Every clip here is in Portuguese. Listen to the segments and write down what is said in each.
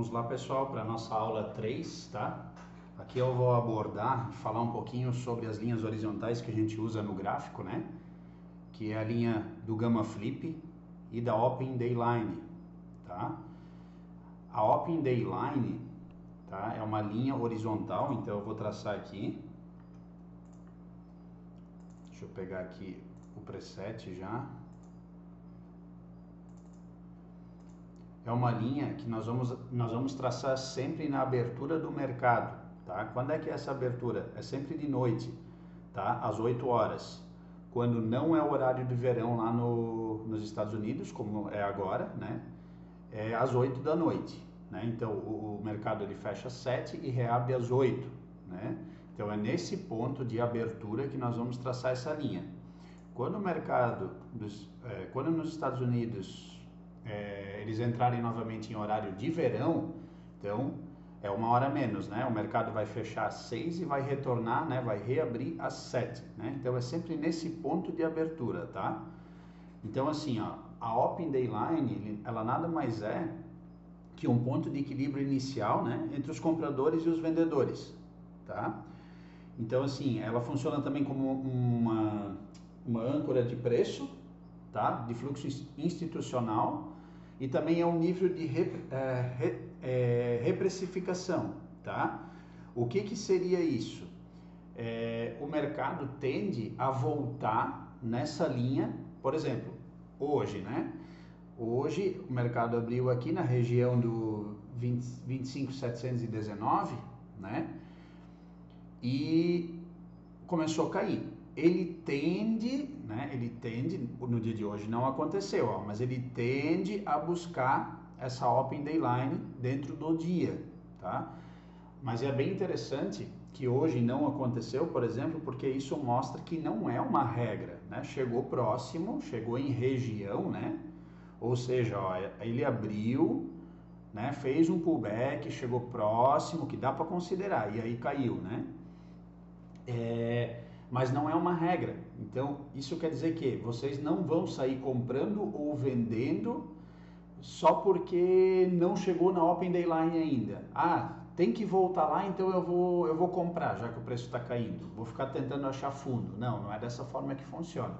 Vamos lá, pessoal, para a nossa aula 3, tá? Aqui eu vou abordar, falar um pouquinho sobre as linhas horizontais que a gente usa no gráfico, né? Que é a linha do Gamma Flip e da Open Day Line, tá? A Open Day Line, tá? É uma linha horizontal, então eu vou traçar aqui. Deixa eu pegar aqui o preset já. É uma linha que nós vamos traçar sempre na abertura do mercado, tá? Quando é que é essa abertura? É sempre de noite, tá? Às 8 horas. Quando não é o horário de verão lá nos Estados Unidos, como é agora, né? É às 8 da noite, né? Então o mercado ele fecha às 7 e reabre às 8, né? Então é nesse ponto de abertura que nós vamos traçar essa linha. Quando o mercado, quando nos Estados Unidos eles entrarem novamente em horário de verão, então é uma hora menos, né? O mercado vai fechar às 6 e vai retornar, né? Vai reabrir às 7, né? Então é sempre nesse ponto de abertura, tá? Então assim, ó, a Open Day Line, ela nada mais é que um ponto de equilíbrio inicial, né? Entre os compradores e os vendedores, tá? Então assim, ela funciona também como uma âncora de preço, tá? De fluxo institucional, e também é um nível de reprecificação, tá? O que seria isso? O mercado tende a voltar nessa linha, por exemplo, hoje, né? Hoje o mercado abriu aqui na região do 25.719, né? E começou a cair. Ele tende, no dia de hoje não aconteceu, ó, mas ele tende a buscar essa Open Day Line dentro do dia, tá? Mas é bem interessante que hoje não aconteceu, por exemplo, porque isso mostra que não é uma regra, né? Chegou próximo, chegou em região, né? Ou seja, ó, ele abriu, né? Fez um pullback, chegou próximo, que dá para considerar, e aí caiu, né? Mas não é uma regra. Então, isso quer dizer que vocês não vão sair comprando ou vendendo só porque não chegou na Open Day Line ainda. Ah, tem que voltar lá, então eu vou comprar, já que o preço está caindo. Vou ficar tentando achar fundo. Não, não é dessa forma que funciona.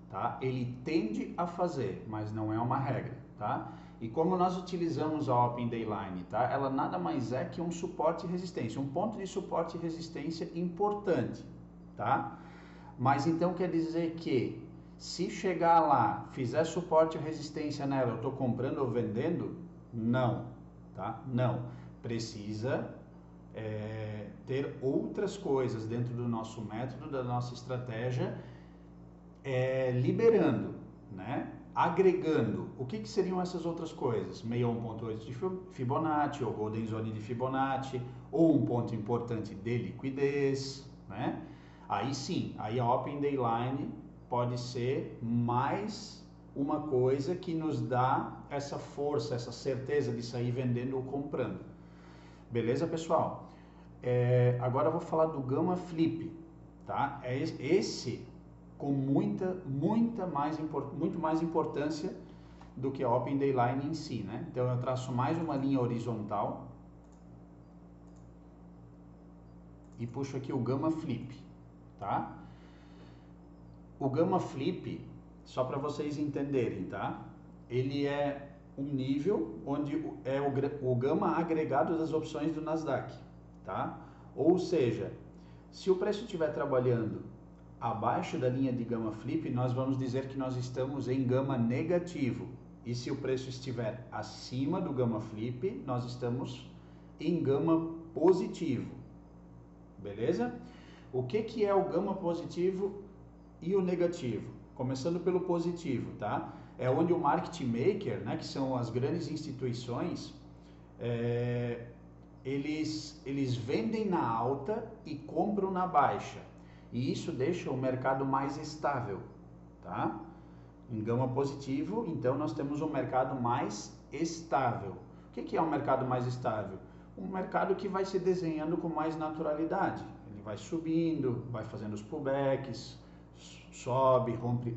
Tá? Ele tende a fazer, mas não é uma regra. Tá? E como nós utilizamos a Open Day Line, tá? Ela nada mais é que um suporte e resistência, um ponto de suporte e resistência importante, tá? Mas então quer dizer que se chegar lá, fizer suporte ou resistência nela, eu estou comprando ou vendendo? Não, tá? Não. Precisa ter outras coisas dentro do nosso método, da nossa estratégia, liberando, né? Agregando. O que seriam essas outras coisas? 61.8 de Fibonacci, ou Golden Zone de Fibonacci, ou um ponto importante de liquidez, né? Aí sim, aí a Open Day Line pode ser mais uma coisa que nos dá essa força, essa certeza de sair vendendo ou comprando. Beleza, pessoal? Agora eu vou falar do Gamma Flip, tá? Esse com muito mais importância do que a Open Day Line em si, né? Então eu traço mais uma linha horizontal e puxo aqui o Gamma Flip, tá? O Gamma Flip, só para vocês entenderem, tá? Ele é um nível onde é o gama agregado das opções do Nasdaq, tá? Ou seja, se o preço estiver trabalhando abaixo da linha de Gamma Flip, nós vamos dizer que nós estamos em gama negativo. E se o preço estiver acima do Gamma Flip, nós estamos em gama positivo. Beleza? O que é o gama positivo e o negativo? Começando pelo positivo, tá? É onde o market maker, né, que são as grandes instituições, eles vendem na alta e compram na baixa. E isso deixa o mercado mais estável, tá? Em gama positivo, então nós temos um mercado mais estável. O que é um mercado mais estável? Um mercado que vai se desenhando com mais naturalidade. Ele vai subindo, vai fazendo os pullbacks, sobe, rompe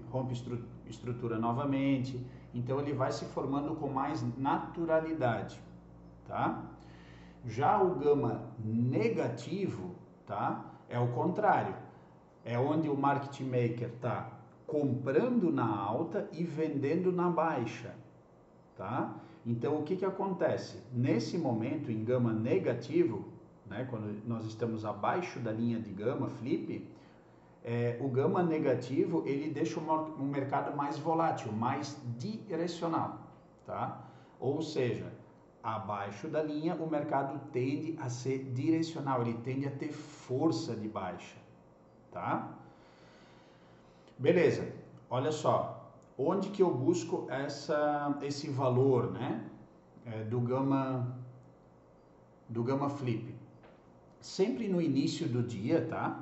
estrutura novamente. Então ele vai se formando com mais naturalidade. tá? Já o gama negativo, tá? É o contrário. É onde o market maker está comprando na alta e vendendo na baixa, tá? Então, o que que acontece? Nesse momento, em gama negativo, né, quando nós estamos abaixo da linha de gama flip, o gama negativo, ele deixa o mercado mais volátil, mais direcional, tá? Ou seja, abaixo da linha, o mercado tende a ser direcional, ele tende a ter força de baixa, tá? Beleza, olha só, onde que eu busco esse valor, né, do gama flip? Sempre no início do dia, tá?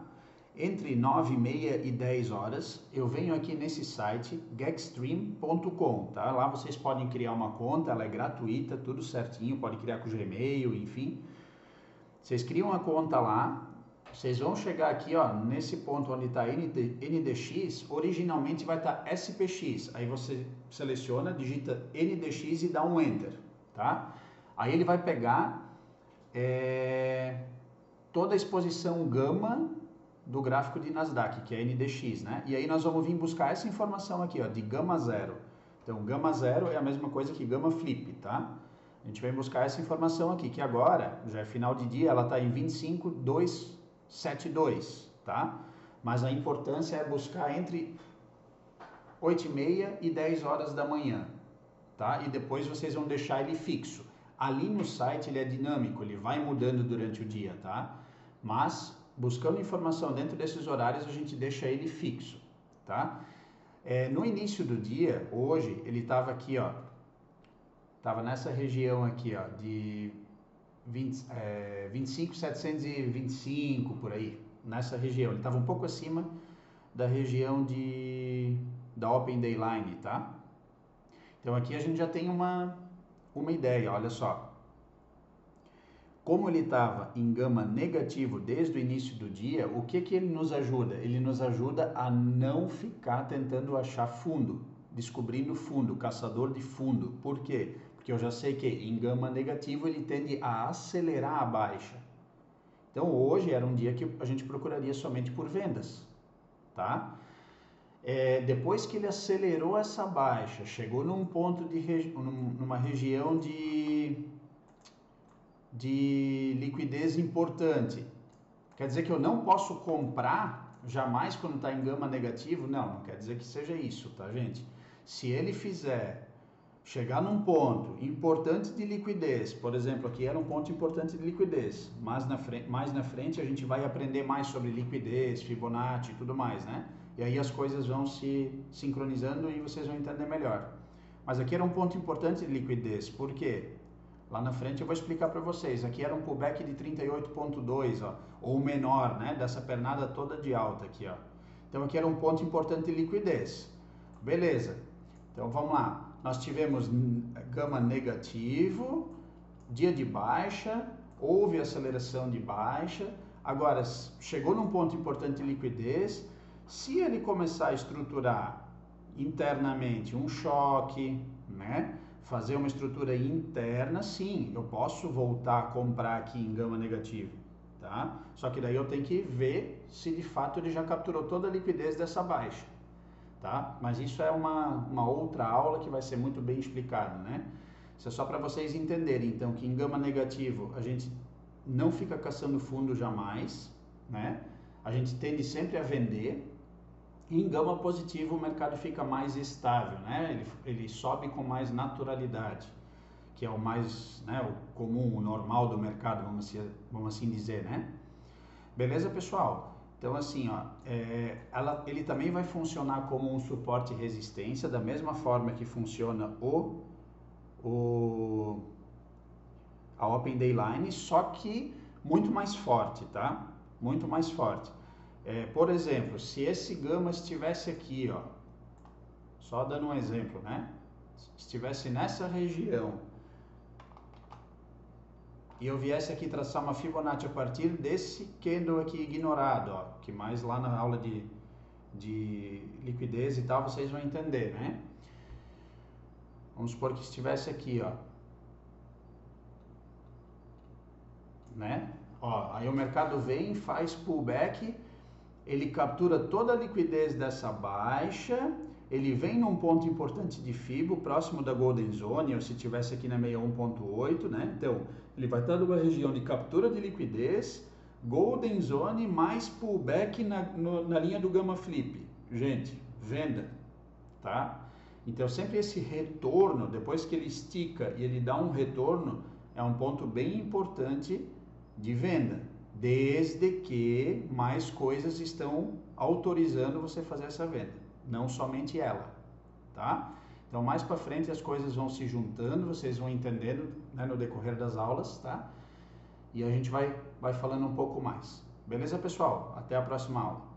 Entre 9h30 e 10 horas, eu venho aqui nesse site, gexstream.com, tá? Lá vocês podem criar uma conta, ela é gratuita, tudo certinho, pode criar com Gmail, enfim. Vocês criam uma conta lá, vocês vão chegar aqui, ó, nesse ponto onde está NDX, originalmente vai estar SPX, aí você seleciona, digita NDX e dá um Enter, tá? Aí ele vai pegar toda a exposição gama do gráfico de Nasdaq, que é NDX, né? E aí nós vamos vir buscar essa informação aqui, ó, de gama zero. Então, gama zero é a mesma coisa que gama flip, tá? A gente vem buscar essa informação aqui, que agora, já é final de dia, ela está em 25,272, tá? Mas a importância é buscar entre 8h30 e 10 horas da manhã, tá? E depois vocês vão deixar ele fixo. Ali no site ele é dinâmico, ele vai mudando durante o dia, tá? Mas, buscando informação dentro desses horários, a gente deixa ele fixo, tá? No início do dia, hoje, ele estava aqui, ó, estava nessa região aqui, ó, de 25.725 por aí, nessa região. Ele estava um pouco acima da região da Open Day Line, tá? Então aqui a gente já tem uma ideia, olha só. Como ele estava em gama negativo desde o início do dia, o que que ele nos ajuda? Ele nos ajuda a não ficar tentando achar fundo, descobrindo fundo, caçador de fundo. Por quê? Porque eu já sei que em gama negativo ele tende a acelerar a baixa. Então hoje era um dia que a gente procuraria somente por vendas, tá? Depois que ele acelerou essa baixa, chegou num ponto numa região de liquidez importante. Quer dizer que eu não posso comprar jamais quando está em gama negativo? Não quer dizer que seja isso, tá, gente? Se ele chegar num ponto importante de liquidez, por exemplo, aqui era um ponto importante de liquidez, mas mais na frente a gente vai aprender mais sobre liquidez, Fibonacci e tudo mais, né? E aí as coisas vão se sincronizando e vocês vão entender melhor. Mas aqui era um ponto importante de liquidez, por quê? Lá na frente eu vou explicar para vocês. Aqui era um pullback de 38,2, ó, ou menor, né? Dessa pernada toda de alta aqui, ó. Então aqui era um ponto importante de liquidez. Beleza. Então vamos lá. Nós tivemos gama negativo, dia de baixa, houve aceleração de baixa. Agora chegou num ponto importante de liquidez. Se ele começar a estruturar internamente um choque, né? Fazer uma estrutura interna, sim, eu posso voltar a comprar aqui em gama negativo, tá? Só que daí eu tenho que ver se de fato ele já capturou toda a liquidez dessa baixa, tá? Mas isso é uma outra aula que vai ser muito bem explicado, né? Isso é só para vocês entenderem, então, que em gama negativo a gente não fica caçando fundo jamais, né? A gente tende sempre a vender. E em gama positivo o mercado fica mais estável, né? Ele sobe com mais naturalidade, que é o mais, né, o comum, o normal do mercado, vamos assim dizer, né? Beleza, pessoal? Então assim, ó, ele também vai funcionar como um suporte e resistência, da mesma forma que funciona a Open Day Line, só que muito mais forte, tá? Muito mais forte. Por exemplo, se esse gama estivesse aqui, ó, só dando um exemplo, né? Estivesse nessa região e eu viesse aqui traçar uma Fibonacci a partir desse candle aqui ignorado, ó, que mais lá na aula de liquidez e tal vocês vão entender, né? Vamos supor que estivesse aqui, ó, né? Ó, aí o mercado vem, faz pullback, ele captura toda a liquidez dessa baixa, ele vem num ponto importante de FIBO, próximo da Golden Zone, ou se tivesse aqui na 61.8, né? Então, ele vai estar numa região de captura de liquidez, Golden Zone mais pullback na linha do Gamma Flip. Gente, venda, tá? Então, sempre esse retorno, depois que ele estica e ele dá um retorno, é um ponto bem importante de venda, desde que mais coisas estão autorizando você fazer essa venda, não somente ela, tá? Então, mais para frente as coisas vão se juntando, vocês vão entendendo, né, no decorrer das aulas, tá? E a gente vai falando um pouco mais. Beleza, pessoal? Até a próxima aula.